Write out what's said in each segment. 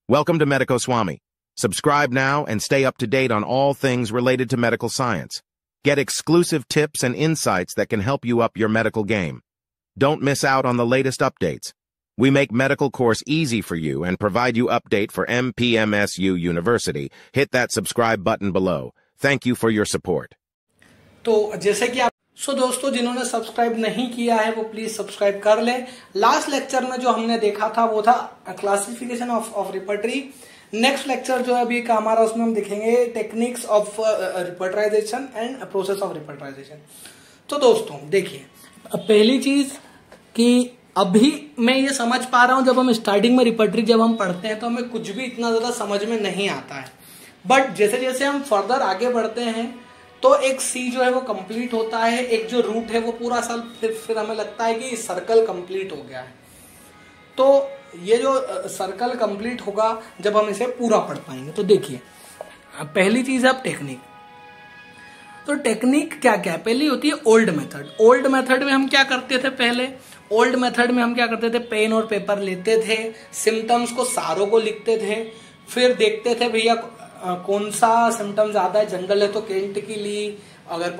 Welcome to Medico Swami. Subscribe now and stay up to date on all things related to medical science. Get exclusive tips and insights that can help you up your medical game. Don't miss out on the latest updates. We make medical course easy for you and provide you update for MPMSU University. Hit that subscribe button below. Thank you for your support. तो जैसे कि आप दोस्तों जिन्होंने subscribe नहीं किया है वो प्लीज सब्सक्राइब कर लें। लास्ट लेक्चर में जो हमने देखा था वो था classification of repertory. Next lecture जो अभी का हमारा उसमें हम देखेंगे techniques of repertorization and process of repertorization. तो दोस्तों देखिए, पहली चीज कि अभी मैं ये समझ पा रहा हूं, जब हम स्टार्टिंग में रिपर्टरी जब हम पढ़ते हैं तो हमें कुछ भी इतना ज्यादा समझ में नहीं आता है, बट जैसे जैसे हम फर्दर आगे बढ़ते हैं तो एक सी जो है वो कंप्लीट होता है, एक जो रूट है वो पूरा साल फिर हमें लगता है कि सर्कल कंप्लीट हो गया है। तो ये जो सर्कल कंप्लीट होगा जब हम इसे पूरा पढ़ पाएंगे। तो देखिए, पहली चीज है अब टेक्निक। तो टेक्निक क्या क्या है? पहली होती है ओल्ड मेथड। ओल्ड मेथड में हम क्या करते थे? पहले ओल्ड मेथड में हम क्या करते थे? पेन और पेपर लेते थे, सिम्टम्स को सारों को लिखते थे, फिर देखते थे भैया कौन सा सिम्टम ज्यादा है। जनरल है तो केंट की ली, अगर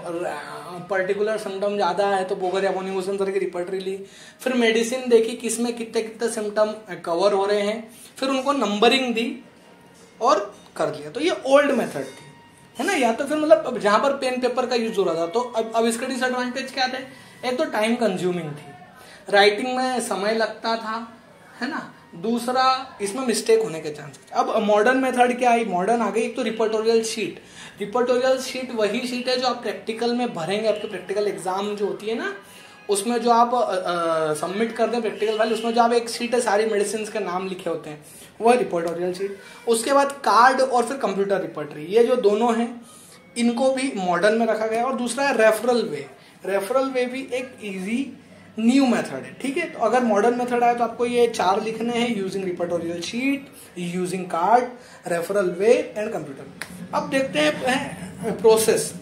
पर्टिकुलर सिम्टम ज्यादा है तो बोगर या बोनीमोसन की रिपर्टरी ली। फिर मेडिसिन देखी किसमें कितने कितने सिम्टम कवर हो रहे हैं, फिर उनको नंबरिंग दी और कर लिया। तो ये ओल्ड मेथड थी, है ना। या तो फिर मतलब जहां पर पेन पेपर का यूज हो रहा था। तो अब इसका डिसएडवांटेज क्या थे? एक तो टाइम कंज्यूमिंग थी, राइटिंग में समय लगता था, है ना। दूसरा, इसमें मिस्टेक होने के चांसेस। अब मॉडर्न मेथड क्या है? मॉडर्न आ गई। एक तो रिपोर्टोरियल शीट। रिपोर्टोरियल शीट वही शीट है जो आप प्रैक्टिकल में भरेंगे। आपके प्रैक्टिकल एग्जाम जो होती है ना, उसमें जो आप सबमिट करते हैं प्रैक्टिकल वाले, उसमें जो आप एक शीट है सारी मेडिसिन के नाम लिखे होते हैं, वो है रिपोर्टोरियल शीट। उसके बाद कार्ड और फिर कंप्यूटर रिपोर्टरी, ये जो दोनों हैं इनको भी मॉडर्न में रखा गया। और दूसरा है रेफरल वे। रेफरल वे भी एक ईजी न्यू मेथड है, ठीक है। तो अगर मॉडर्न मेथड आए तो आपको ये 4 लिखने हैं: using repertorial sheet, using card, referral way and computer. अब देखते हैं प्रोसेस।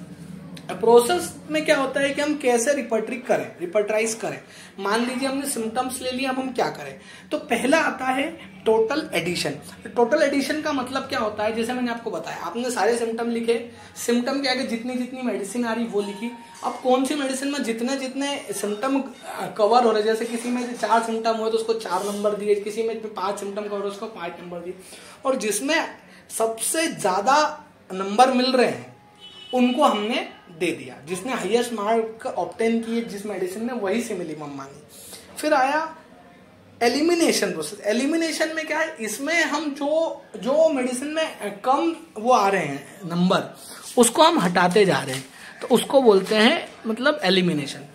प्रोसेस में क्या होता है कि हम कैसे रिपर्टरी करें, रिपर्टराइज करें। मान लीजिए हमने सिम्टम्स ले लिए, अब हम क्या करें? तो पहला आता है टोटल एडिशन। टोटल एडिशन का मतलब क्या होता है? जैसे मैंने आपको बताया, आपने सारे सिम्टम लिखे, सिम्टम के आगे जितनी जितनी मेडिसिन आ रही वो लिखी। अब कौन सी मेडिसिन में जितने जितने सिम्टम कवर हो रहे, जैसे किसी में 4 सिम्टम हुए तो उसको 4 नंबर दिए, किसी में 5 सिम्टम कवर हो उसको 5 नंबर दिए, और जिसमें सबसे ज्यादा नंबर मिल रहे हैं उनको हमने दे दिया। जिसने हाईएस्ट मार्क ऑब्टेन किए जिस मेडिसिन में, वही सिमिलिमम मानी। फिर आया एलिमिनेशन प्रोसेस। एलिमिनेशन में क्या है? इसमें हम जो मेडिसिन में कम वो आ रहे हैं नंबर, उसको हम हटाते जा रहे हैं, तो उसको बोलते हैं मतलब एलिमिनेशन,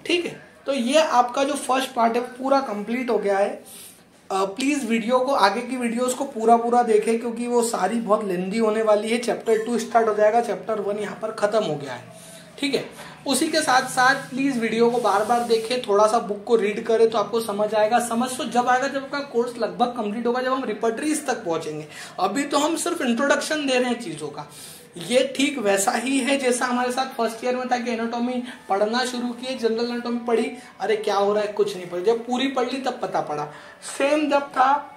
ठीक है। तो ये आपका जो फर्स्ट पार्ट है पूरा कंप्लीट हो गया है। प्लीज वीडियो को, आगे की वीडियोस को पूरा देखें क्योंकि वो सारी बहुत लेंदी होने वाली है। चैप्टर 2 स्टार्ट हो जाएगा, चैप्टर 1 यहाँ पर खत्म हो गया है, ठीक है। उसी के साथ साथ प्लीज वीडियो को बार बार देखें, थोड़ा सा बुक को रीड करें तो आपको समझ आएगा। समझ तो जब आएगा जब आपका कोर्स लगभग कंप्लीट होगा, जब हम रिपर्टरीज तक पहुंचेंगे। अभी तो हम सिर्फ इंट्रोडक्शन दे रहे हैं चीजों का। ये ठीक वैसा ही है जैसा हमारे साथ फर्स्ट ईयर में था कि एनाटॉमी पढ़ना शुरू किए, जनरल एनाटॉमी पढ़ी, अरे क्या हो रहा है कुछ नहीं पढ़ी, जब पूरी पढ़ ली तब पता पड़ा। सेम जब था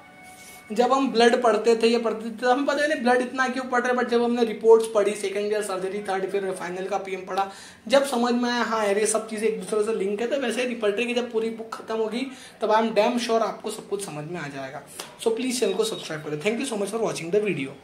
जब हम ब्लड पढ़ते थे, ये पढ़ते थे, हम पता नहीं ब्लड इतना क्यों पढ़ रहे, बट जब हमने रिपोर्ट्स पढ़ी, सेकंड ईयर सर्जरी, थर्ड फिर फाइनल का पीएम पढ़ा, जब समझ में आया हाँ यार ये सब चीजें एक दूसरे से लिंक है। तो वैसे रिपर्टरी की जब पूरी बुक खत्म होगी तब आई एम डैम श्योर आपको सब कुछ समझ में आ जाएगा। सो प्लीज चैनल को सब्सक्राइब करें। Thank you so much for watching the video.